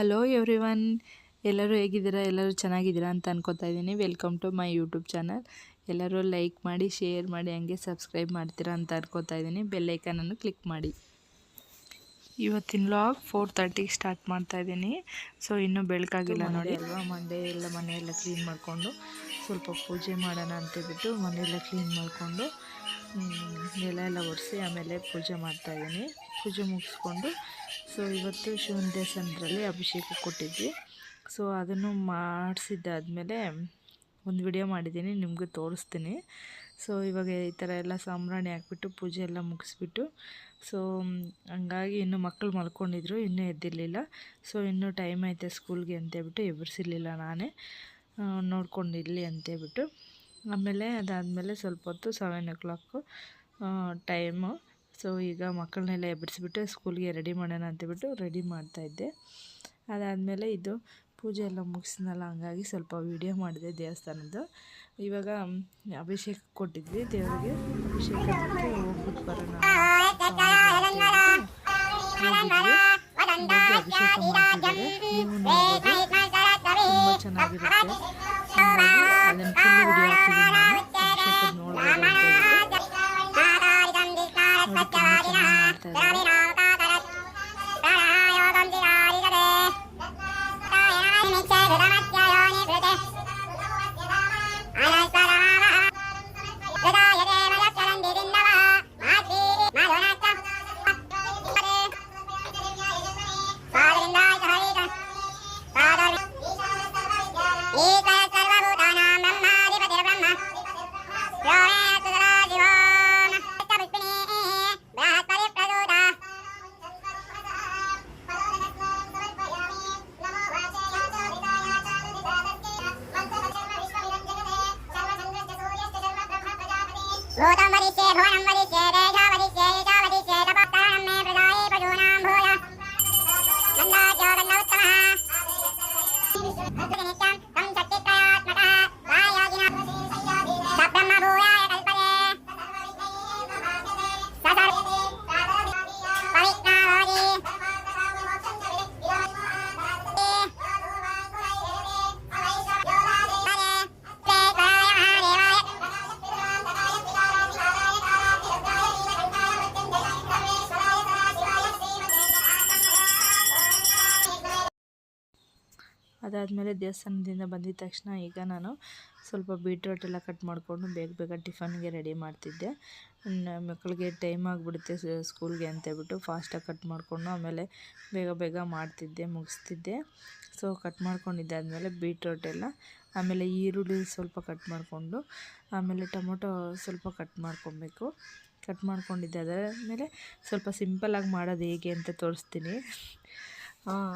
Hello everyone, ಎಲ್ಲರೂ ಹೇಗಿದ್ದೀರಾ? ಎಲ್ಲರೂ ಚೆನ್ನಾಗಿದ್ದೀರಾ ಅಂತ ಅನ್ಕೋತಾ ಇದ್ದೀನಿ. Welcome to my YouTube channel. ಎಲ್ಲರೂ ಲೈಕ್ ಮಾಡಿ, ಶೇರ್ ಮಾಡಿ, ಹಂಗೆ ಸಬ್ಸ್ಕ್ರೈಬ್ ಮಾಡ್ತೀರಾ ಅಂತ ಅನ್ಕೋತಾ ಇದ್ದೀನಿ. ಬೆಲ್ಲೈಕನನ್ನು ಕ್ಲಿಕ್ ಮಾಡಿ. ಇವತ್ತಿನ ವ್ಲಾಗ್ 4:30ಗೆ ಸ್ಟಾರ್ಟ್ ಮಾಡ್ತಾ ಇದ್ದೀನಿ. ಸೊ ಇನ್ನೂ ಬೆಳಕಾಗಿಲ್ಲ ನೋಡಿ ಅಲ್ವಾ. ಮಂಡೇ ಎಲ್ಲ ಮನೆಯೆಲ್ಲ ಕ್ಲೀನ್ ಮಾಡಿಕೊಂಡು ಸ್ವಲ್ಪ ಪೂಜೆ ಮಾಡೋಣ ಅಂತೇಳ್ಬಿಟ್ಟು ಮನೆಯೆಲ್ಲ ಕ್ಲೀನ್ ಮಾಡಿಕೊಂಡು ನೆಲ ಎಲ್ಲ ಒರೆಸಿ ಆಮೇಲೆ ಪೂಜೆ ಮಾಡ್ತಾಯಿದ್ದೀನಿ. ಪೂಜೆ ಮುಗಿಸ್ಕೊಂಡು ಸೊ ಇವತ್ತು ಶಿವನ ದೇವಸ್ಥಾನದಲ್ಲಿ ಅಭಿಷೇಕ ಕೊಟ್ಟಿದ್ವಿ. ಸೊ ಅದನ್ನು ಮಾಡಿಸಿದ್ದಾದಮೇಲೆ ಒಂದು ವಿಡಿಯೋ ಮಾಡಿದ್ದೀನಿ, ನಿಮಗೂ ತೋರಿಸ್ತೀನಿ. ಸೊ ಇವಾಗ ಈ ಥರ ಎಲ್ಲ ಸಾಂಬ್ರಾಣಿ ಹಾಕ್ಬಿಟ್ಟು ಪೂಜೆ ಎಲ್ಲ ಮುಗಿಸ್ಬಿಟ್ಟು ಸೊ ಹಂಗಾಗಿ ಇನ್ನೂ ಮಕ್ಕಳು ಮಲ್ಕೊಂಡಿದ್ರು, ಇನ್ನೂ ಎದ್ದಿರಲಿಲ್ಲ. ಸೊ ಇನ್ನೂ ಟೈಮ್ ಐತೆ ಸ್ಕೂಲ್ಗೆ ಅಂತೇಳ್ಬಿಟ್ಟು ಎಬ್ಬರಿಸಿರ್ಲಿಲ್ಲ, ನಾನೇ ನೋಡ್ಕೊಂಡಿರಲಿ ಅಂತೇಳ್ಬಿಟ್ಟು. ಆಮೇಲೆ ಅದಾದಮೇಲೆ ಸ್ವಲ್ಪ ಹೊತ್ತು 7 o'clock ಟೈಮು. ಸೊ ಈಗ ಮಕ್ಕಳನ್ನೆಲ್ಲ ಎಬ್ಬರಿಸ್ಬಿಟ್ಟು ಸ್ಕೂಲ್ಗೆ ರೆಡಿ ಮಾಡೋಣ ಅಂತೇಳ್ಬಿಟ್ಟು ರೆಡಿ ಮಾಡ್ತಾಯಿದ್ದೆ. ಅದಾದಮೇಲೆ ಇದು ಪೂಜೆ ಎಲ್ಲ ಮುಗಿಸಿದ್ನಲ್ಲ, ಹಂಗಾಗಿ ಸ್ವಲ್ಪ ವೀಡಿಯೋ ಮಾಡಿದೆ ದೇವಸ್ಥಾನದ್ದು. ಇವಾಗ ಅಭಿಷೇಕ ಕೊಟ್ಟಿದ್ವಿ ದೇವರಿಗೆ. ಅಭಿಷೇಕಕ್ಕೆ ಹೋಗ್ಬಿಟ್ಟು ಬರೋಣ ಹೋಗಿದ್ವಿ. ಅಭಿಷೇಕ ಮಾಡ್ತಿದ್ದಾರೆ, ನೀವು ನೋಡ್ಬೋದು, ತುಂಬ ಚೆನ್ನಾಗಿರುತ್ತೆ. ಹಾಗಾಗಿ ಅದನ್ನು ಫುಲ್ ವಿಡಿಯೋ ಹಾಕಿದ್ದೀನಿ ನಾನು. ಅಭಿಷೇಕದ ನೋಡ್ಬೋದು ಅಂತ ಹೇಳ್ಬಿಟ್ಟು ನೋಡಿ, ತುಂಬ ಚೆನ್ನಾಗಿ ಮಾಡ್ತಾಯಿದ್ದಾರೆ. ಅದಾದಮೇಲೆ ದೇವಸ್ಥಾನದಿಂದ ಬಂದಿದ ತಕ್ಷಣ ಈಗ ನಾನು ಸ್ವಲ್ಪ ಬೀಟ್ರೋಟ್ ಎಲ್ಲ ಕಟ್ ಮಾಡಿಕೊಂಡು ಬೇಗ ಬೇಗ ಟಿಫನ್ಗೆ ರೆಡಿ ಮಾಡ್ತಿದ್ದೆ. ಮಕ್ಕಳಿಗೆ ಟೈಮ್ ಆಗಿಬಿಡುತ್ತೆ ಸ್ಕೂಲ್ಗೆ ಅಂತೇಳ್ಬಿಟ್ಟು ಫಾಸ್ಟಾಗಿ ಕಟ್ ಮಾಡಿಕೊಂಡು ಆಮೇಲೆ ಬೇಗ ಬೇಗ ಮಾಡ್ತಿದ್ದೆ, ಮುಗಿಸ್ತಿದ್ದೆ. ಸೊ ಕಟ್ ಮಾಡ್ಕೊಂಡಿದ್ದಾದಮೇಲೆ ಬೀಟ್ರೋಟ್ ಎಲ್ಲ, ಆಮೇಲೆ ಈರುಳ್ಳಿ ಸ್ವಲ್ಪ ಕಟ್ ಮಾಡಿಕೊಂಡು ಆಮೇಲೆ ಟೊಮೊಟೊ ಸ್ವಲ್ಪ ಕಟ್ ಮಾಡ್ಕೊಬೇಕು. ಕಟ್ ಮಾಡ್ಕೊಂಡಿದ್ದಾದಮೇಲೆ ಸ್ವಲ್ಪ ಸಿಂಪಲ್ಲಾಗಿ ಮಾಡೋದು ಹೇಗೆ ಅಂತ ತೋರಿಸ್ತೀನಿ.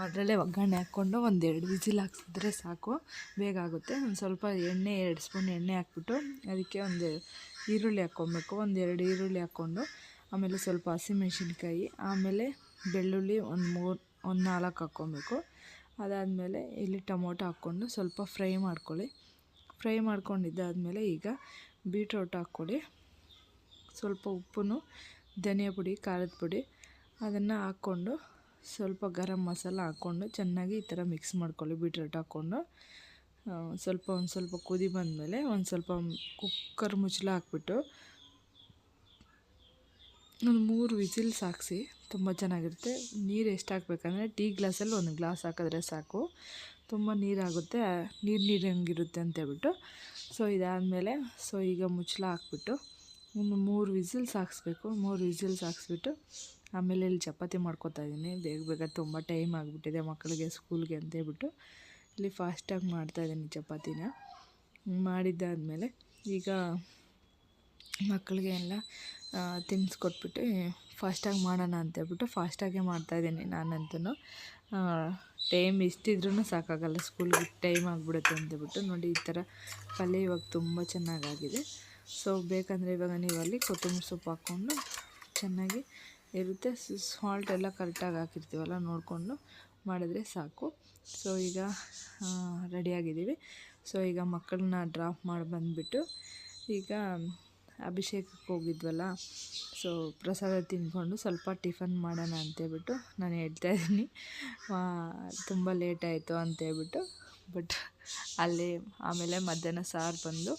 ಅದರಲ್ಲೇ ಒಗ್ಗರಣೆ ಹಾಕ್ಕೊಂಡು 1-2 ವಿಸಿಲ್ ಹಾಕ್ಸಿದ್ರೆ ಸಾಕು, ಬೇಗ ಆಗುತ್ತೆ. ಒಂದು ಸ್ವಲ್ಪ 2 ಸ್ಪೂನ್ ಎಣ್ಣೆ ಹಾಕ್ಬಿಟ್ಟು ಅದಕ್ಕೆ ಒಂದು ಈರುಳ್ಳಿ ಹಾಕ್ಕೊಬೇಕು. 1-2 ಈರುಳ್ಳಿ ಹಾಕ್ಕೊಂಡು ಆಮೇಲೆ ಸ್ವಲ್ಪ ಹಸಿಮೆಣ್ಸಿನ್ಕಾಯಿ, ಆಮೇಲೆ ಬೆಳ್ಳುಳ್ಳಿ ಒಂದು 4 ಹಾಕ್ಕೊಬೇಕು. ಅದಾದಮೇಲೆ ಇಲ್ಲಿ ಟೊಮೊಟೊ ಹಾಕ್ಕೊಂಡು ಸ್ವಲ್ಪ ಫ್ರೈ ಮಾಡ್ಕೊಳ್ಳಿ. ಫ್ರೈ ಮಾಡ್ಕೊಂಡಿದ್ದಾದಮೇಲೆ ಈಗ ಬೀಟ್ರೋಟ್ ಹಾಕ್ಕೊಳ್ಳಿ. ಸ್ವಲ್ಪ ಉಪ್ಪು, ಧನಿಯಾ ಪುಡಿ, ಖಾರದ ಪುಡಿ ಅದನ್ನು ಹಾಕ್ಕೊಂಡು ಸ್ವಲ್ಪ ಗರಂ ಮಸಾಲ ಹಾಕ್ಕೊಂಡು ಚೆನ್ನಾಗಿ ಈ ಥರ ಮಿಕ್ಸ್ ಮಾಡ್ಕೊಳ್ಳಿ. ಬೀಟ್ರೋಟ್ ಹಾಕ್ಕೊಂಡು ಒಂದು ಸ್ವಲ್ಪ ಕುದಿ ಬಂದಮೇಲೆ ಒಂದು ಸ್ವಲ್ಪ ಕುಕ್ಕರ್ ಮುಚ್ಚಳ ಹಾಕ್ಬಿಟ್ಟು ಒಂದು 3 ವಿಸಿಲ್ಸ್ ಹಾಕ್ಸಿ, ತುಂಬ ಚೆನ್ನಾಗಿರುತ್ತೆ. ನೀರು ಎಷ್ಟು ಹಾಕ್ಬೇಕಂದ್ರೆ ಟೀ ಗ್ಲಾಸಲ್ಲಿ 1 ಗ್ಲಾಸ್ ಹಾಕಿದ್ರೆ ಸಾಕು, ತುಂಬ ನೀರಾಗುತ್ತೆ, ನೀರಂಗಿರುತ್ತೆ ಅಂತೇಳ್ಬಿಟ್ಟು. ಸೊ ಇದಾದಮೇಲೆ ಸೊ ಈಗ ಮುಚ್ಚಳ ಹಾಕ್ಬಿಟ್ಟು ಒಂದು 3 ವಿಸಿಲ್ಸ್ ಹಾಕ್ಸ್ಬೇಕು. 3 ವಿಸಿಲ್ಸ್ ಹಾಕ್ಸ್ಬಿಟ್ಟು ಆಮೇಲೆ ಇಲ್ಲಿ ಚಪಾತಿ ಮಾಡ್ಕೊತಾ ಇದ್ದೀನಿ. ಬೇಗ ಬೇಗ ತುಂಬ ಟೈಮ್ ಆಗಿಬಿಟ್ಟಿದೆ ಮಕ್ಕಳಿಗೆ ಸ್ಕೂಲ್ಗೆ ಅಂತೇಳ್ಬಿಟ್ಟು ಇಲ್ಲಿ ಫಾಸ್ಟಾಗಿ ಮಾಡ್ತಾಯಿದ್ದೀನಿ ಚಪಾತಿನ. ಮಾಡಿದ್ದಾದಮೇಲೆ ಈಗ ಮಕ್ಕಳಿಗೆ ಎಲ್ಲ ತಿನ್ನಿಸ್ಕೊಟ್ಬಿಟ್ಟು ಫಾಸ್ಟಾಗಿ ಮಾಡೋಣ ಅಂತೇಳ್ಬಿಟ್ಟು ಫಾಸ್ಟಾಗೆ ಮಾಡ್ತಾಯಿದ್ದೀನಿ ನಾನಂತೂ. ಟೈಮ್ ಎಷ್ಟಿದ್ರೂ ಸಾಕಾಗಲ್ಲ, ಸ್ಕೂಲ್ಗೆ ಟೈಮ್ ಆಗಿಬಿಡುತ್ತೆ ಅಂತೇಳ್ಬಿಟ್ಟು. ನೋಡಿ ಈ ಥರ ಪಲ್ಯ ಇವಾಗ ತುಂಬ ಚೆನ್ನಾಗಾಗಿದೆ. ಸೊ ಬೇಕಂದರೆ ಇವಾಗ ನೀವು ಅಲ್ಲಿ ಕೊತ್ತಂಬರಿ ಸೊಪ್ಪು ಹಾಕ್ಕೊಂಡು ಚೆನ್ನಾಗಿ ಇರುತ್ತೆ. ಸಾಲ್ಟ್ ಎಲ್ಲ ಕರೆಕ್ಟಾಗಿ ಹಾಕಿರ್ತೀವಲ್ಲ, ನೋಡಿಕೊಂಡು ಮಾಡಿದ್ರೆ ಸಾಕು. ಸೊ ಈಗ ರೆಡಿಯಾಗಿದ್ದೀವಿ. ಸೊ ಈಗ ಮಕ್ಕಳನ್ನ ಡ್ರಾಪ್ ಮಾಡಿ ಬಂದುಬಿಟ್ಟು ಈಗ ಅಭಿಷೇಕಕ್ಕೆ ಹೋಗಿದ್ವಲ್ಲ, ಸೊ ಪ್ರಸಾದ ತಿಂದ್ಕೊಂಡು ಸ್ವಲ್ಪ ಟಿಫನ್ ಮಾಡೋಣ ಅಂತೇಳ್ಬಿಟ್ಟು ನಾನು ಹೇಳ್ತಾಯಿದ್ದೀನಿ. ತುಂಬ ಲೇಟ್ ಆಯಿತು ಅಂತೇಳ್ಬಿಟ್ಟು. ಬಟ್ ಅಲ್ಲಿ ಆಮೇಲೆ ಮಧ್ಯಾಹ್ನ ಸಾರು ಬಂದು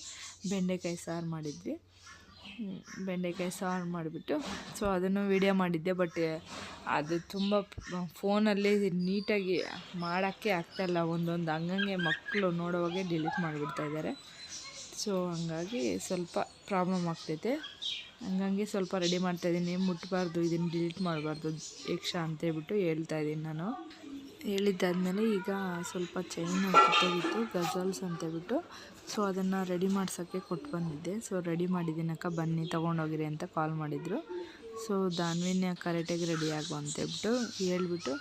ಬೆಂಡೆಕಾಯಿ ಸಾರು ಮಾಡಿದ್ವಿ. ಬೆಂಡೆಕಾಯಿ ಸಾರು ಮಾಡಿಬಿಟ್ಟು ಸೊ ಅದನ್ನು ವೀಡಿಯೋ ಮಾಡಿದ್ದೆ. ಬಟ್ ಅದು ತುಂಬ ಫೋನಲ್ಲಿ ನೀಟಾಗಿ ಮಾಡೋಕ್ಕೆ ಆಗ್ತಾಯಿಲ್ಲ. ಒಂದೊಂದು ಹಂಗಂಗೆ ಮಕ್ಕಳು ನೋಡೋವಾಗೆ ಡಿಲೀಟ್ ಮಾಡಿಬಿಡ್ತಾಯಿದ್ದಾರೆ. ಸೊ ಹಂಗಾಗಿ ಸ್ವಲ್ಪ ಪ್ರಾಬ್ಲಮ್ ಆಗ್ತೈತೆ. ಹಂಗಾಗಿ ಸ್ವಲ್ಪ ರೆಡಿ ಮಾಡ್ತಾಯಿದ್ದೀನಿ. ಮುಟ್ಟಬಾರ್ದು, ಇದನ್ನು ಡಿಲೀಟ್ ಮಾಡಬಾರ್ದು ಯಕ್ಷ ಅಂತೇಳ್ಬಿಟ್ಟು ಹೇಳ್ತಾಯಿದ್ದೀನಿ ನಾನು. ಹೇಳಿದ್ದಾದಮೇಲೆ ಈಗ ಸ್ವಲ್ಪ ಚೈನ್ ಕಿತ್ತೋಗಿತ್ತು, ಗಜಲ್ಸ್ ಅಂತೇಳ್ಬಿಟ್ಟು. ಸೊ ಅದನ್ನು ರೆಡಿ ಮಾಡ್ಸೋಕ್ಕೆ ಕೊಟ್ಟು ಬಂದಿದ್ದೆ. ಸೊ ರೆಡಿ ಮಾಡಿದ್ದೀನಕ್ಕ, ಬನ್ನಿ ತೊಗೊಂಡೋಗಿರಿ ಅಂತ ಕಾಲ್ ಮಾಡಿದರು. ಸೊ ದಾನ್ವಿನ ಕರೆಕ್ಟಾಗಿ ರೆಡಿ ಆಗು ಅಂತೇಳ್ಬಿಟ್ಟು ಹೇಳ್ಬಿಟ್ಟು,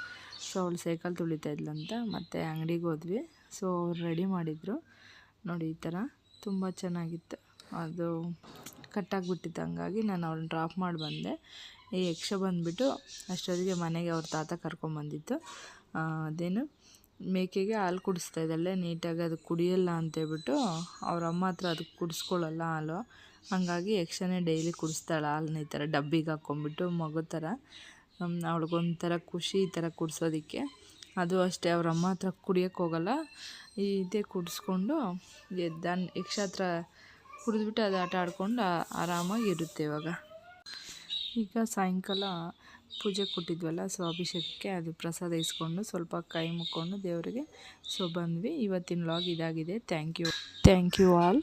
ಸೊ ಅವಳು ಸೈಕಲ್ ತುಳಿತಾಯಿದ್ಲಂತ ಮತ್ತು ಅಂಗಡಿಗೆ ಹೋದ್ವಿ. ಸೊ ಅವ್ರು ರೆಡಿ ಮಾಡಿದರು ನೋಡಿ. ಈ ಥರ ತುಂಬ ಚೆನ್ನಾಗಿತ್ತು. ಅದು ಕಟ್ಟಾಗಿಬಿಟ್ಟಿತ್ತು, ಹಂಗಾಗಿ ನಾನು ಅವ್ಳನ್ನ ಡ್ರಾಪ್ ಮಾಡಿ ಬಂದೆ. ಈ ಯಕ್ಷ ಬಂದುಬಿಟ್ಟು ಅಷ್ಟೊತ್ತಿಗೆ ಮನೆಗೆ ಅವ್ರ ತಾತ ಕರ್ಕೊಂಬಂದಿತ್ತು. ಅದೇನು ಮೇಕೆಗೆ ಹಾಲು ಕುಡಿಸ್ತಾ ಇದ್ದಾಳೆ, ನೀಟಾಗಿ ಅದು ಕುಡಿಯಲ್ಲ ಅಂತೇಳ್ಬಿಟ್ಟು ಅವ್ರ ಅಮ್ಮ ಹತ್ರ ಅದಕ್ಕೆ ಕುಡಿಸ್ಕೊಳ್ಳಲ್ಲ ಹಾಲು. ಹಾಗಾಗಿ ಯಕ್ಷನೇ ಡೈಲಿ ಕುಡಿಸ್ತಾಳೆ ಹಾಲನ್ನ ಈ ಥರ ಡಬ್ಬಿಗೆ ಹಾಕ್ಕೊಂಬಿಟ್ಟು ಮಗು ಥರ. ಅವಳಿಗೊಂಥರ ಖುಷಿ ಈ ಥರ ಕುಡಿಸೋದಕ್ಕೆ. ಅದು ಅಷ್ಟೇ, ಅವ್ರ ಅಮ್ಮ ಹತ್ರ ಕುಡಿಯೋಕ್ಕೆ ಹೋಗಲ್ಲ, ಇದೇ ಕುಡಿಸ್ಕೊಂಡು ಯಕ್ಷ ಹತ್ರ ಕುಡಿದ್ಬಿಟ್ಟು ಅದು ಆಟ ಆಡ್ಕೊಂಡು ಆರಾಮಾಗಿ ಇರುತ್ತೆ ಇವಾಗ. ಈಗ ಸಾಯಂಕಾಲ ಪೂಜೆ ಕೊಟ್ಟಿದ್ವಲ್ಲ, ಸೊ ಅಭಿಷೇಕಕ್ಕೆ ಅದು ಪ್ರಸಾದ ಇಸ್ಕೊಂಡು ಸ್ವಲ್ಪ ಕೈ ಮುಕ್ಕೊಂಡು ದೇವರಿಗೆ ಸೊ ಬಂದ್ವಿ. ಇವತ್ತಿನ ವ್ಲಾಗ್ ಇದಾಗಿದೆ. Thank you all.